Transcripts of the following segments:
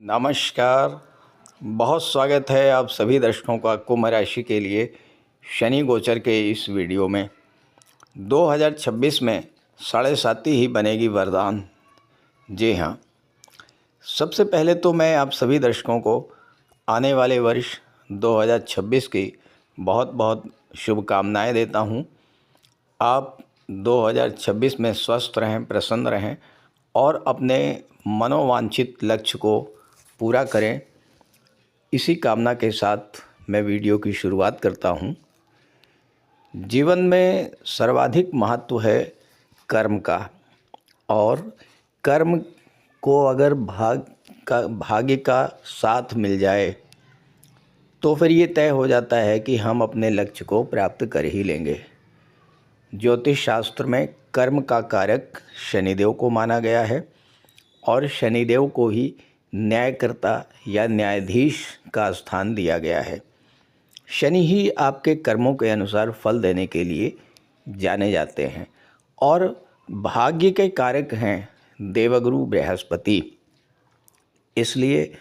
नमस्कार। बहुत स्वागत है आप सभी दर्शकों का कुंभ राशि के लिए शनि गोचर के इस वीडियो में। 2026 में 7.5 ही बनेगी वरदान। जी हाँ, सबसे पहले तो मैं आप सभी दर्शकों को आने वाले वर्ष 2026 की बहुत बहुत शुभकामनाएं देता हूं। आप 2026 में स्वस्थ रहें, प्रसन्न रहें और अपने मनोवांछित लक्ष्य को पूरा करें। इसी कामना के साथ मैं वीडियो की शुरुआत करता हूं। जीवन में सर्वाधिक महत्व है कर्म का, और कर्म को अगर भाग्य का साथ मिल जाए तो फिर ये तय हो जाता है कि हम अपने लक्ष्य को प्राप्त कर ही लेंगे। ज्योतिष शास्त्र में कर्म का कारक शनिदेव को माना गया है और शनिदेव को ही न्यायकर्ता या न्यायाधीश का स्थान दिया गया है। शनि ही आपके कर्मों के अनुसार फल देने के लिए जाने जाते हैं और भाग्य के कारक हैं देवगुरु बृहस्पति। इसलिए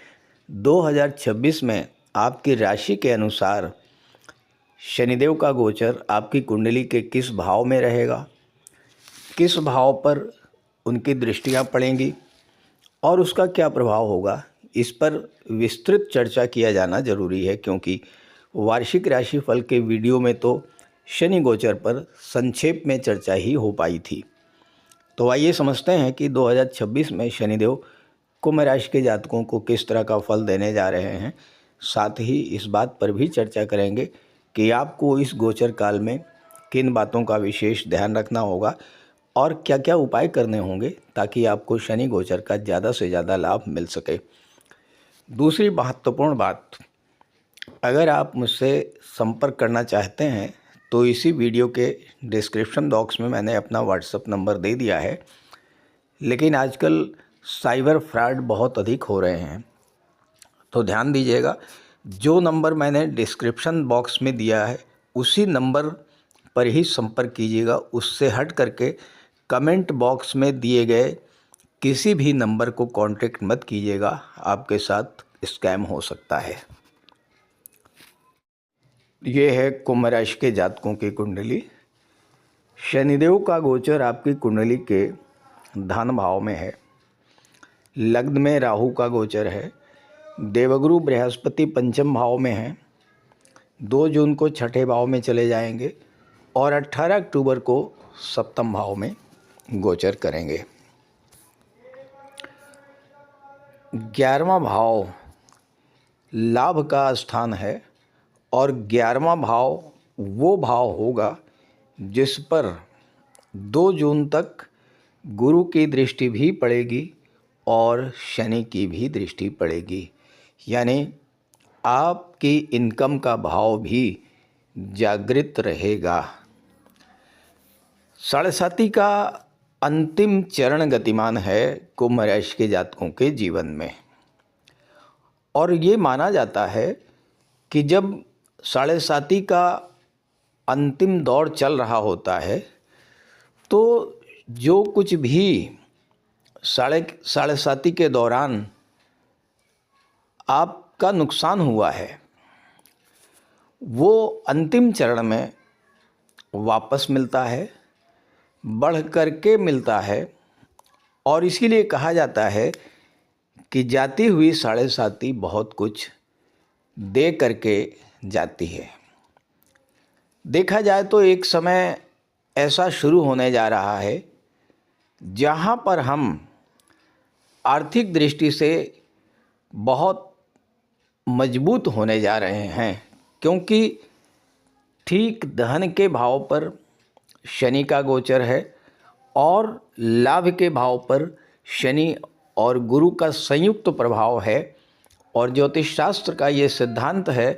2026 में आपकी राशि के अनुसार शनिदेव का गोचर आपकी कुंडली के किस भाव में रहेगा, किस भाव पर उनकी दृष्टियां पड़ेंगी और उसका क्या प्रभाव होगा, इस पर विस्तृत चर्चा किया जाना जरूरी है। क्योंकि वार्षिक राशिफल के वीडियो में तो शनि गोचर पर संक्षेप में चर्चा ही हो पाई थी। तो आइए समझते हैं कि 2026 में शनिदेव कुंभ राशि के जातकों को किस तरह का फल देने जा रहे हैं। साथ ही इस बात पर भी चर्चा करेंगे कि आपको इस गोचर काल में किन बातों का विशेष ध्यान रखना होगा और क्या क्या उपाय करने होंगे ताकि आपको शनि गोचर का ज़्यादा से ज़्यादा लाभ मिल सके। दूसरी महत्वपूर्ण बात, अगर आप मुझसे संपर्क करना चाहते हैं तो इसी वीडियो के डिस्क्रिप्शन बॉक्स में मैंने अपना व्हाट्सएप नंबर दे दिया है। लेकिन आजकल साइबर फ्रॉड बहुत अधिक हो रहे हैं, तो ध्यान दीजिएगा, जो नंबर मैंने डिस्क्रिप्शन बॉक्स में दिया है उसी नंबर पर ही संपर्क कीजिएगा। उससे हट करके कमेंट बॉक्स में दिए गए किसी भी नंबर को कांटेक्ट मत कीजिएगा, आपके साथ स्कैम हो सकता है। ये है कुंभ राशि के जातकों की कुंडली। शनिदेव का गोचर आपकी कुंडली के धन भाव में है। लग्न में राहु का गोचर है। देवगुरु बृहस्पति पंचम भाव में है। 2 जून को छठे भाव में चले जाएंगे और 18 अक्टूबर को सप्तम भाव में गोचर करेंगे। 11वां भाव लाभ का स्थान है और 11वां भाव वो भाव होगा जिस पर 2 जून तक गुरु की दृष्टि भी पड़ेगी और शनि की भी दृष्टि पड़ेगी। यानी आपकी इनकम का भाव भी जागृत रहेगा। 7.5 का अंतिम चरण गतिमान है कुंभ राशि के जातकों के जीवन में, और ये माना जाता है कि जब 7.5 का अंतिम दौर चल रहा होता है तो जो कुछ भी 7.5 के दौरान आपका नुकसान हुआ है वो अंतिम चरण में वापस मिलता है, बढ़ करके मिलता है। और इसीलिए कहा जाता है कि जाती हुई 7.5 बहुत कुछ दे करके जाती है। देखा जाए तो एक समय ऐसा शुरू होने जा रहा है जहाँ पर हम आर्थिक दृष्टि से बहुत मजबूत होने जा रहे हैं, क्योंकि ठीक धन के भाव पर शनि का गोचर है और लाभ के भाव पर शनि और गुरु का संयुक्त प्रभाव है। और ज्योतिष शास्त्र का ये सिद्धांत है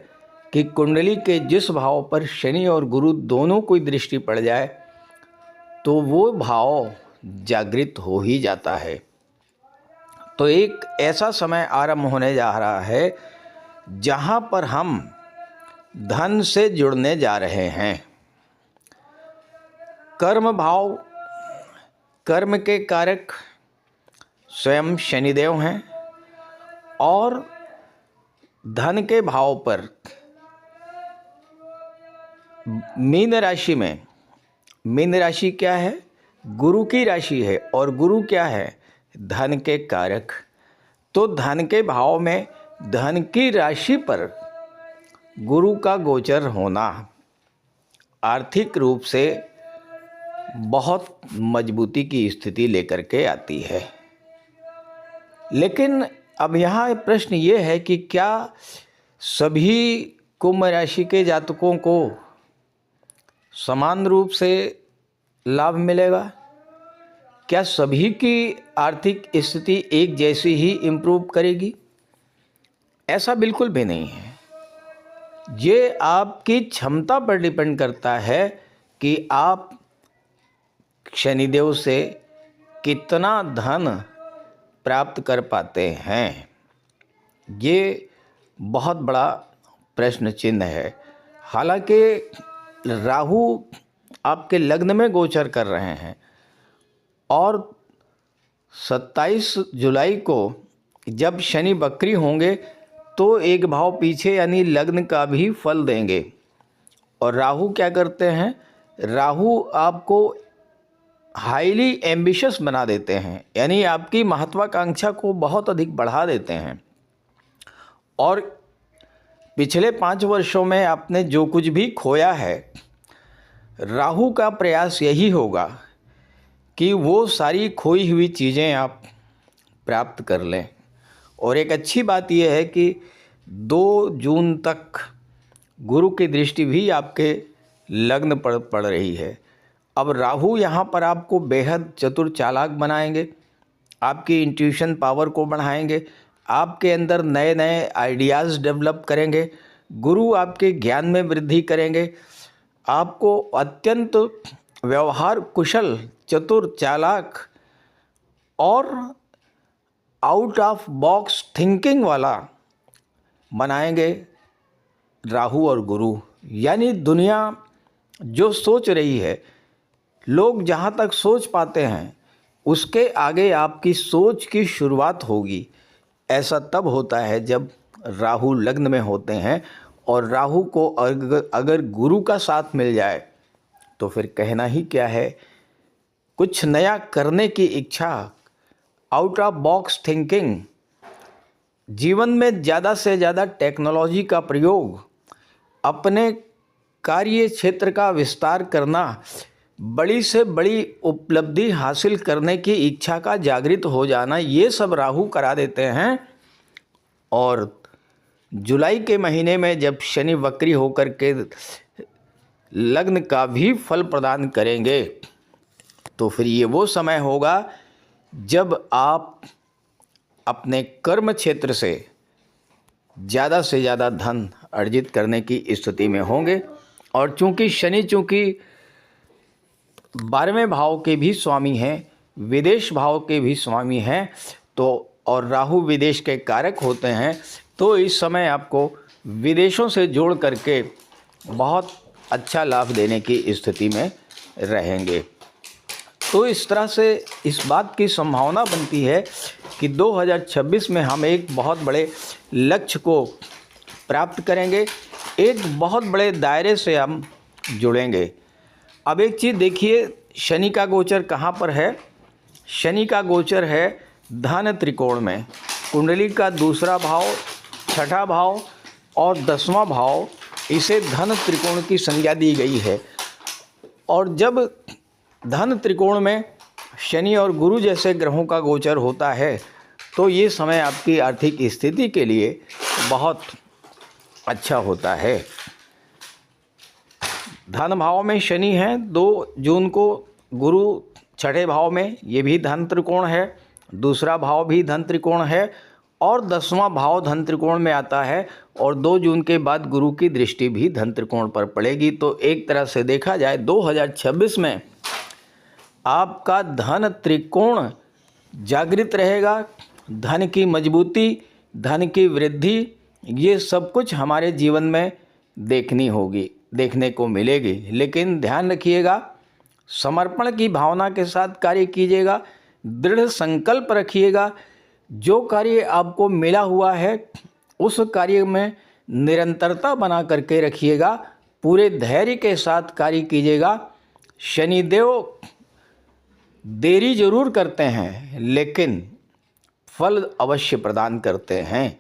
कि कुंडली के जिस भाव पर शनि और गुरु दोनों की दृष्टि पड़ जाए तो वो भाव जागृत हो ही जाता है। तो एक ऐसा समय आरंभ होने जा रहा है जहाँ पर हम धन से जुड़ने जा रहे हैं। कर्म भाव, कर्म के कारक स्वयं शनिदेव हैं और धन के भाव पर मीन राशि में, मीन राशि क्या है? गुरु की राशि है, और गुरु क्या है? धन के कारक। तो धन के भाव में धन की राशि पर गुरु का गोचर होना आर्थिक रूप से बहुत मजबूती की स्थिति लेकर के आती है। लेकिन अब यहाँ प्रश्न ये है कि क्या सभी कुंभ राशि के जातकों को समान रूप से लाभ मिलेगा? क्या सभी की आर्थिक स्थिति एक जैसी ही इम्प्रूव करेगी? ऐसा बिल्कुल भी नहीं है। ये आपकी क्षमता पर डिपेंड करता है कि आप शनिदेव से कितना धन प्राप्त कर पाते हैं। ये बहुत बड़ा प्रश्न चिन्ह है। हालांकि राहु आपके लग्न में गोचर कर रहे हैं और 27 जुलाई को जब शनि वक्री होंगे तो एक भाव पीछे यानी लग्न का भी फल देंगे। और राहु क्या करते हैं? राहु आपको हाईली एम्बिशियस बना देते हैं, यानी आपकी महत्वाकांक्षा को बहुत अधिक बढ़ा देते हैं। और पिछले 5 वर्षों में आपने जो कुछ भी खोया है, राहु का प्रयास यही होगा कि वो सारी खोई हुई चीज़ें आप प्राप्त कर लें। और एक अच्छी बात यह है कि 2 जून तक गुरु की दृष्टि भी आपके लग्न पर पड़ रही है। अब राहु यहाँ पर आपको बेहद चतुर चालाक बनाएंगे, आपकी इंट्यूशन पावर को बढ़ाएंगे, आपके अंदर नए नए आइडियाज़ डेवलप करेंगे। गुरु आपके ज्ञान में वृद्धि करेंगे, आपको अत्यंत व्यवहार कुशल, चतुर, चालाक और आउट ऑफ बॉक्स थिंकिंग वाला बनाएंगे राहु और गुरु। यानी दुनिया जो सोच रही है, लोग जहाँ तक सोच पाते हैं उसके आगे आपकी सोच की शुरुआत होगी। ऐसा तब होता है जब राहु लग्न में होते हैं, और राहु को अगर गुरु का साथ मिल जाए तो फिर कहना ही क्या है। कुछ नया करने की इच्छा, आउट ऑफ बॉक्स थिंकिंग, जीवन में ज़्यादा से ज़्यादा टेक्नोलॉजी का प्रयोग, अपने कार्य क्षेत्र का विस्तार करना, बड़ी से बड़ी उपलब्धि हासिल करने की इच्छा का जागृत हो जाना, ये सब राहु करा देते हैं। और जुलाई के महीने में जब शनि वक्री होकर के लग्न का भी फल प्रदान करेंगे तो फिर ये वो समय होगा जब आप अपने कर्म क्षेत्र से ज़्यादा धन अर्जित करने की स्थिति में होंगे। और चूंकि शनि 12वें भाव के भी स्वामी हैं, विदेश भाव के भी स्वामी हैं, तो और राहु विदेश के कारक होते हैं, तो इस समय आपको विदेशों से जोड़ करके बहुत अच्छा लाभ देने की स्थिति में रहेंगे। तो इस तरह से इस बात की संभावना बनती है कि 2026 में हम एक बहुत बड़े लक्ष्य को प्राप्त करेंगे, एक बहुत बड़े दायरे से हम जुड़ेंगे। अब एक चीज़ देखिए, शनि का गोचर कहाँ पर है? शनि का गोचर है धन त्रिकोण में। कुंडली का दूसरा भाव, छठा भाव और 10वां भाव, इसे धन त्रिकोण की संज्ञा दी गई है। और जब धन त्रिकोण में शनि और गुरु जैसे ग्रहों का गोचर होता है तो ये समय आपकी आर्थिक स्थिति के लिए बहुत अच्छा होता है। धन भाव में शनि है, 2 जून को गुरु छठे भाव में, ये भी धन त्रिकोण है, दूसरा भाव भी धन त्रिकोण है, और 10वां भाव धन त्रिकोण में आता है। और 2 जून के बाद गुरु की दृष्टि भी धन त्रिकोण पर पड़ेगी। तो एक तरह से देखा जाए 2026 में आपका धन त्रिकोण जागृत रहेगा। धन की मजबूती, धन की वृद्धि, ये सब कुछ हमारे जीवन में देखने को मिलेगी। लेकिन ध्यान रखिएगा, समर्पण की भावना के साथ कार्य कीजिएगा, दृढ़ संकल्प रखिएगा। जो कार्य आपको मिला हुआ है उस कार्य में निरंतरता बना करके रखिएगा, पूरे धैर्य के साथ कार्य कीजिएगा। शनिदेव देरी जरूर करते हैं लेकिन फल अवश्य प्रदान करते हैं।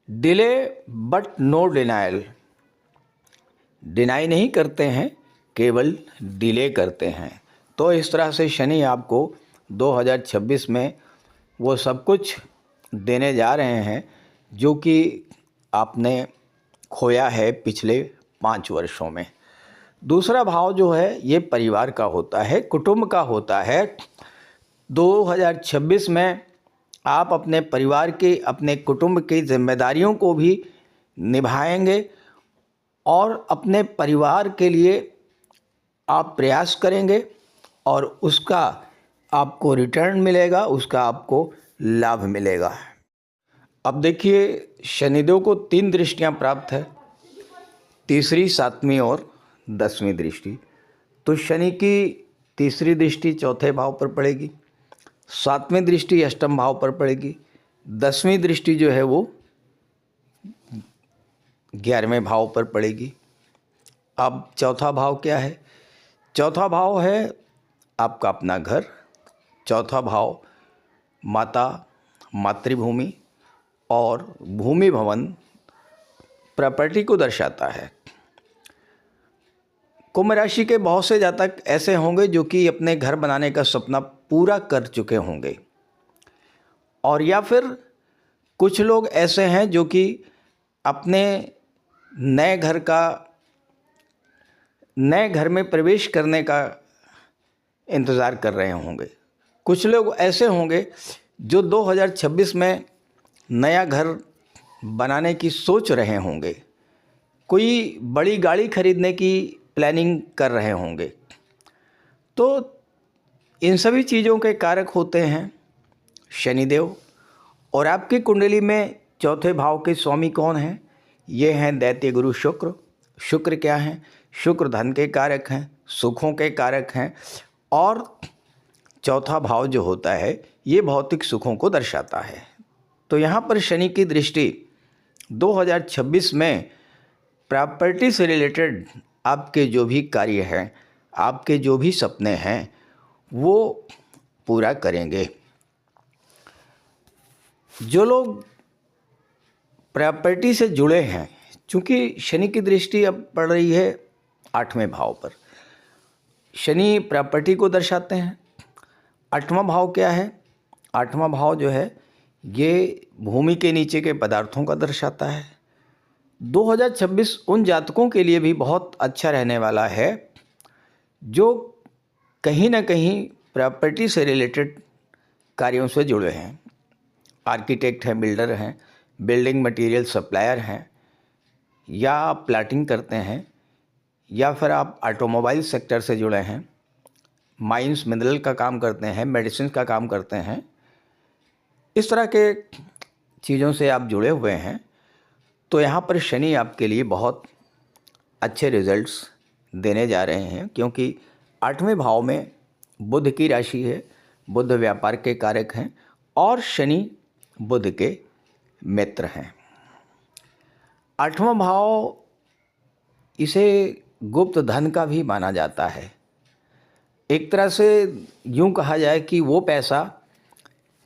Delay but no denial, deny नहीं करते हैं, केवल डिले करते हैं। तो इस तरह से शनि आपको 2026 में वो सब कुछ देने जा रहे हैं जो कि आपने खोया है पिछले 5 वर्षों में। दूसरा भाव जो है ये परिवार का होता है, कुटुंब का होता है। 2026 में आप अपने परिवार की, अपने कुटुंब की जिम्मेदारियों को भी निभाएंगे और अपने परिवार के लिए आप प्रयास करेंगे और उसका आपको रिटर्न मिलेगा, उसका आपको लाभ मिलेगा। अब देखिए, शनिदेव को 3 दृष्टियां प्राप्त है, तीसरी, 7वीं और 10वीं दृष्टि। तो शनि की तीसरी दृष्टि चौथे भाव पर पड़ेगी, 7वीं दृष्टि अष्टम भाव पर पड़ेगी, 10वीं दृष्टि जो है वो 11वें भाव पर पड़ेगी। अब चौथा भाव क्या है? चौथा भाव है आपका अपना घर। चौथा भाव माता, मातृभूमि और भूमि भवन, प्रॉपर्टी को दर्शाता है। कुंभ राशि के बहुत से जातक ऐसे होंगे जो कि अपने घर बनाने का सपना पूरा कर चुके होंगे, और या फिर कुछ लोग ऐसे हैं जो कि अपने नए घर में प्रवेश करने का इंतज़ार कर रहे होंगे। कुछ लोग ऐसे होंगे जो 2026 में नया घर बनाने की सोच रहे होंगे, कोई बड़ी गाड़ी खरीदने की प्लानिंग कर रहे होंगे। तो इन सभी चीज़ों के कारक होते हैं शनिदेव। और आपकी कुंडली में चौथे भाव के स्वामी कौन हैं? ये हैं दैत्य गुरु शुक्र। शुक्र क्या हैं? शुक्र धन के कारक हैं, सुखों के कारक हैं, और चौथा भाव जो होता है ये भौतिक सुखों को दर्शाता है। तो यहाँ पर शनि की दृष्टि 2026 में प्रॉपर्टी से रिलेटेड आपके जो भी कार्य हैं, आपके जो भी सपने हैं, वो पूरा करेंगे। जो लोग प्रॉपर्टी से जुड़े हैं, चूँकि शनि की दृष्टि अब पड़ रही है 8वें भाव पर, शनि प्रॉपर्टी को दर्शाते हैं। 8वां भाव क्या है? 8वां भाव जो है ये भूमि के नीचे के पदार्थों का दर्शाता है। 2026 उन जातकों के लिए भी बहुत अच्छा रहने वाला है जो कहीं ना कहीं प्रॉपर्टी से रिलेटेड कार्यों से जुड़े हैं। आर्किटेक्ट हैं, बिल्डर हैं, बिल्डिंग मटेरियल सप्लायर हैं, या आप प्लाटिंग करते हैं, या फिर आप ऑटोमोबाइल सेक्टर से जुड़े हैं, माइंस मिनरल का काम करते हैं, मेडिसिन का काम करते हैं, इस तरह के चीज़ों से आप जुड़े हुए हैं। तो यहाँ पर शनि आपके लिए बहुत अच्छे रिजल्ट्स देने जा रहे हैं, क्योंकि 8वें भाव में बुध की राशि है, बुध व्यापार के कारक हैं और शनि बुध के मित्र हैं। 8वां भाव इसे गुप्त धन का भी माना जाता है। एक तरह से यूँ कहा जाए कि वो पैसा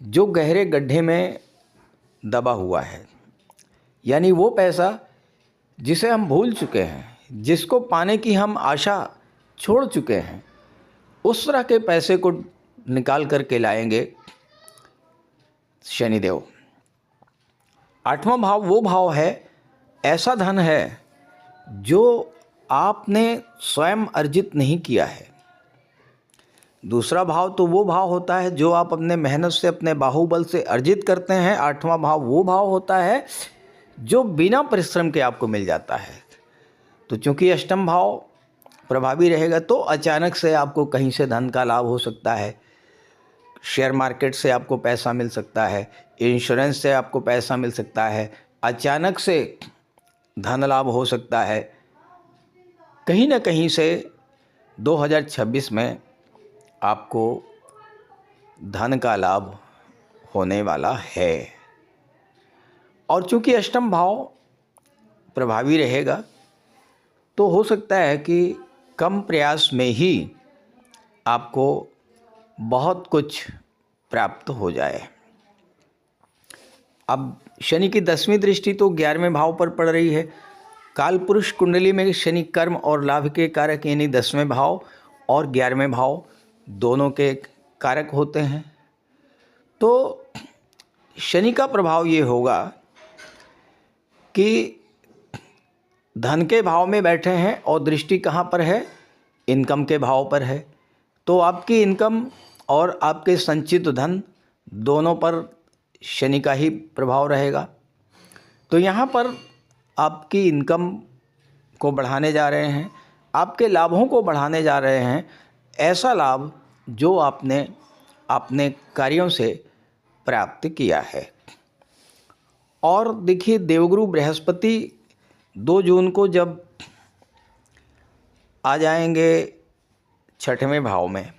जो गहरे गड्ढे में दबा हुआ है, यानी वो पैसा जिसे हम भूल चुके हैं, जिसको पाने की हम आशा छोड़ चुके हैं, उस तरह के पैसे को निकाल करके लाएंगे शनिदेव। 8वां भाव वो भाव है, ऐसा धन है जो आपने स्वयं अर्जित नहीं किया है। दूसरा भाव तो वो भाव होता है जो आप अपने मेहनत से, अपने बाहुबल से अर्जित करते हैं। 8वां भाव वो भाव होता है जो बिना परिश्रम के आपको मिल जाता है। तो चूंकि अष्टम भाव प्रभावी रहेगा तो अचानक से आपको कहीं से धन का लाभ हो सकता है। शेयर मार्केट से आपको पैसा मिल सकता है, इंश्योरेंस से आपको पैसा मिल सकता है, अचानक से धन लाभ हो सकता है। कहीं ना कहीं से 2026 में आपको धन का लाभ होने वाला है। और चूंकि अष्टम भाव प्रभावी रहेगा तो हो सकता है कि कम प्रयास में ही आपको बहुत कुछ प्राप्त हो जाए। अब शनि की 10वीं दृष्टि तो 11वें भाव पर पड़ रही है। काल पुरुष कुंडली में शनि कर्म और लाभ के कारक यानी 10वें भाव और 11वें भाव दोनों के कारक होते हैं। तो शनि का प्रभाव ये होगा कि धन के भाव में बैठे हैं और दृष्टि कहाँ पर है? इनकम के भाव पर है। तो आपकी इनकम और आपके संचित धन दोनों पर शनि का ही प्रभाव रहेगा। तो यहाँ पर आपकी इनकम को बढ़ाने जा रहे हैं, आपके लाभों को बढ़ाने जा रहे हैं, ऐसा लाभ जो आपने अपने कार्यों से प्राप्त किया है। और देखिए, देवगुरु बृहस्पति 2 जून को जब आ जाएंगे 6वें भाव में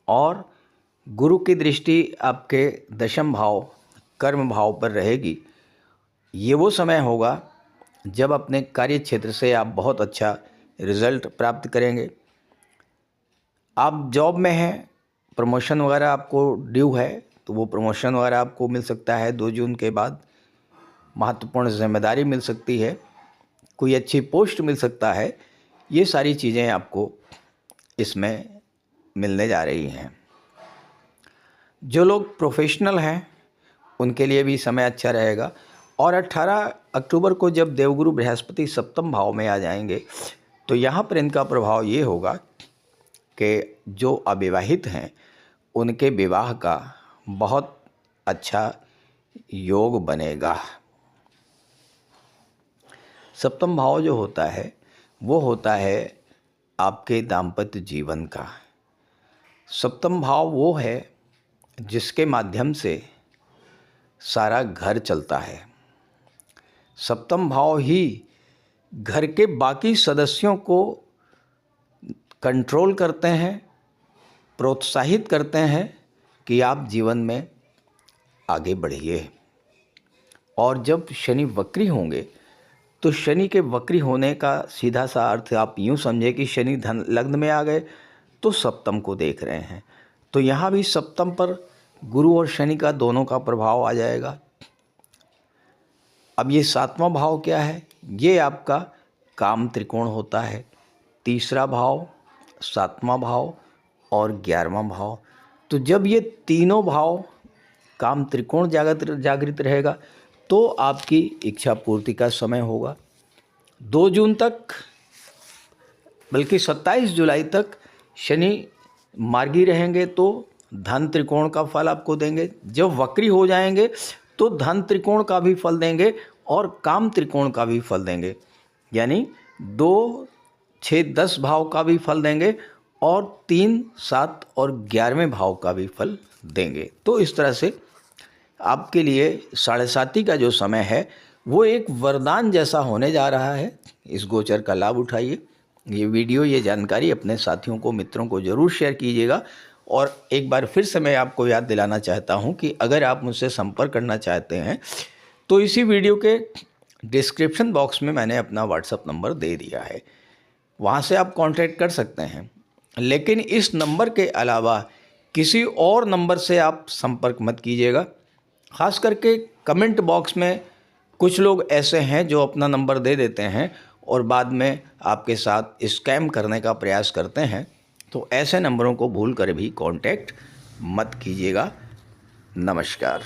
और गुरु की दृष्टि आपके 10म भाव कर्म भाव पर रहेगी, ये वो समय होगा जब अपने कार्य क्षेत्र से आप बहुत अच्छा रिजल्ट प्राप्त करेंगे। आप जॉब में हैं, प्रमोशन वगैरह आपको ड्यू है तो वो प्रमोशन वगैरह आपको मिल सकता है 2 जून के बाद। महत्वपूर्ण जिम्मेदारी मिल सकती है, कोई अच्छी पोस्ट मिल सकता है। ये सारी चीज़ें आपको इसमें मिलने जा रही हैं। जो लोग प्रोफेशनल हैं उनके लिए भी समय अच्छा रहेगा। और 18 अक्टूबर को जब देवगुरु बृहस्पति 7म भाव में आ जाएंगे तो यहाँ पर इनका प्रभाव ये होगा कि जो अविवाहित हैं उनके विवाह का बहुत अच्छा योग बनेगा। 7म भाव जो होता है वो होता है आपके दाम्पत्य जीवन का। 7म भाव वो है जिसके माध्यम से सारा घर चलता है। 7म भाव ही घर के बाकी सदस्यों को कंट्रोल करते हैं, प्रोत्साहित करते हैं कि आप जीवन में आगे बढ़िए। और जब शनि वक्री होंगे तो शनि के वक्री होने का सीधा सा अर्थ आप यूँ समझे कि शनि धन लग्न में आ गए तो 7म को देख रहे हैं। तो यहाँ भी 7म पर गुरु और शनि का दोनों का प्रभाव आ जाएगा। अब ये 7वां भाव क्या है? ये आपका काम त्रिकोण होता है। 3रा भाव, 7वां भाव और 11वां भाव। तो जब ये तीनों भाव काम त्रिकोण जागृत रहेगा तो आपकी इच्छा पूर्ति का समय होगा। 2 जून तक, बल्कि 27 जुलाई तक शनि मार्गी रहेंगे तो धन त्रिकोण का फल आपको देंगे। जब वक्री हो जाएंगे तो धन त्रिकोण का भी फल देंगे और काम त्रिकोण का भी फल देंगे। यानी 2, 6, 10 भाव का भी फल देंगे और 3, 7 और 11वें भाव का भी फल देंगे। तो इस तरह से आपके लिए 7.5 का जो समय है वो एक वरदान जैसा होने जा रहा है। इस गोचर का लाभ उठाइए। ये वीडियो, ये जानकारी अपने साथियों को, मित्रों को ज़रूर शेयर कीजिएगा। और एक बार फिर से मैं आपको याद दिलाना चाहता हूं कि अगर आप मुझसे संपर्क करना चाहते हैं तो इसी वीडियो के डिस्क्रिप्शन बॉक्स में मैंने अपना व्हाट्सएप नंबर दे दिया है, वहां से आप कांटेक्ट कर सकते हैं। लेकिन इस नंबर के अलावा किसी और नंबर से आप संपर्क मत कीजिएगा। ख़ास करके कमेंट बॉक्स में कुछ लोग ऐसे हैं जो अपना नंबर दे देते हैं और बाद में आपके साथ स्कैम करने का प्रयास करते हैं। तो ऐसे नंबरों को भूल कर भी कांटेक्ट मत कीजिएगा। नमस्कार।